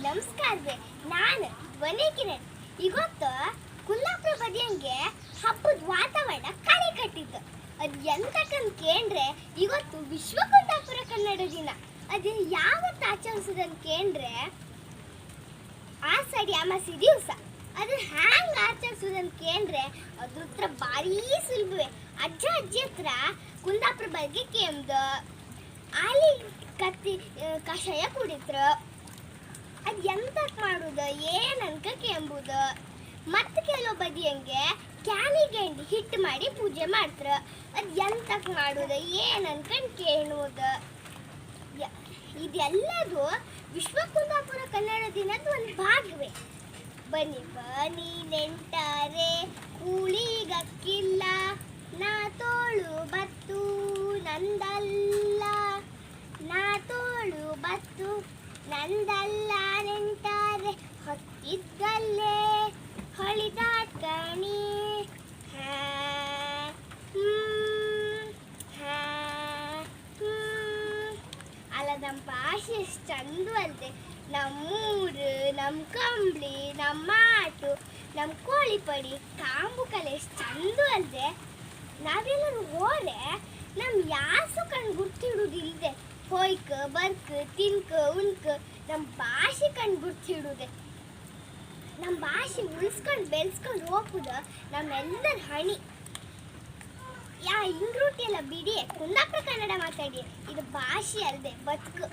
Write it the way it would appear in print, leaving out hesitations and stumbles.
ನಮಸ್ಕಾರವೇ. ನಾನು ವನೇ ಕಿರಣ್. ಇವತ್ತು ಕುಂದಾಪುರ ಬದಿಯಂಗೆ ಹಬ್ಬದ ವಾತಾವರಣ ಕಳೆ ಕಟ್ಟಿತ್ತು. ಅದು ಎಂತಕ್ಕಂತ ಕೇಂದ್ರೆ ಇವತ್ತು ವಿಶ್ವ ಕುಂದಾಪುರ ಕನ್ನಡ ದಿನ. ಅದು ಯಾವತ್ತು ಆಚರಿಸೋದನ್ನು ಕೇಂದ್ರೆ ಆಷಾಢಿ ಅಮಾವಾಸ್ಯೆ ದಿವಸ. ಅದು ಹ್ಯಾಂಗೆ ಆಚರಿಸೋದನ್ನು ಕೇಂದ್ರೆ ಅದ್ರ ಹತ್ರ ಭಾರೀ ಸುಲಭವೇ. ಅಜ್ಜ ಅಜ್ಜಿ ಹತ್ರ ಕುಂದಾಪುರ ಬಗ್ಗೆ ಕೇಮ್ದು ಆಲಿ ಕತ್ತಿ ಕಷಾಯ ಕುಡಿದ್ರು. ಅದು ಎಂತಕ್ಕೆ ಮಾಡೋದು ಏನನ್ಕ ಕೇಂಬುದು. ಮತ್ತು ಕೆಲವು ಬದಿಯಂಗೆ ಕ್ಯಾನಿಗೆಂಡಿ ಹಿಟ್ಟು ಮಾಡಿ ಪೂಜೆ ಮಾಡ್ತಾರೆ. ಅದು ಎಂತಕ್ಕೆ ಮಾಡೋದು ಏನನ್ಕಂಡು ಕೇಳುವುದು. ಇದೆಲ್ಲದು ವಿಶ್ವ ಕುಂದಾಪುರ ಕನ್ನಡ ದಿನದ ಒಂದು ಭಾಗವೇ. ಬನ್ನಿ ಬನ್ನಿ ನೆಂಟರೆ ಕೂಳಿಗಕ್ಕಿಲ್ಲ, ನಾ ತೋಳು ಬತ್ತು ನಂದಲ್ಲ, ನಾ ತೋಳು ಬತ್ತು ನಂದಲ್ಲ, ನೆಂಟರೆ ಹೊತ್ತಿದ್ದಲ್ಲೇ ಹೊಳಿದಾಟ್ಕಣಿ. ಅಲ್ಲ ನಮ್ಮ ಭಾಷೆ ಎಷ್ಟು ಚಂದ ಅಲ್ದೆ. ನಮ್ಮೂರು, ನಮ್ಮ ಕಂಬ್ಳಿ, ನಮ್ಮ ಮಾಟು, ನಮ್ಮ ಕೋಳಿ ಪಡಿ, ಕಾಂಬು ಕಲೆ ಎಷ್ಟು ಚಂದ ಅಲ್ದೆ. ನಾವೆಲ್ಲರೂ ಹೋರೆ ನಮ್ಮ ಯಾಸು ಕಣ್ಣು ಗುರ್ತಿಡುವುದಿಲ್ಲದೆ ಹೋಯ್ಕ ಬರ್ಕ ತಿನ್ಕ ಉಣ್ಕ ನಮ್ಮ ಭಾಷೆ ಕಣ್ಣು ಗುರ್ತಿಡುವುದೆ. ನಮ್ಮ ಭಾಷೆ ಉಳಿಸ್ಕೊಂಡು ಬೆಳೆಸ್ಕೊಂಡು ಹೋಗುದು ನಮ್ಮೆಲ್ಲರ ಹಣಿ. ಇಂಗ್ರೂಟಿ ಎಲ್ಲ ಬಿಡಿ, ಕುಂದಾಪುರ ಕನ್ನಡ ಮಾತಾಡಿ. ಇದು ಭಾಷೆ ಅಲ್ಲದೆ ಬದುಕು.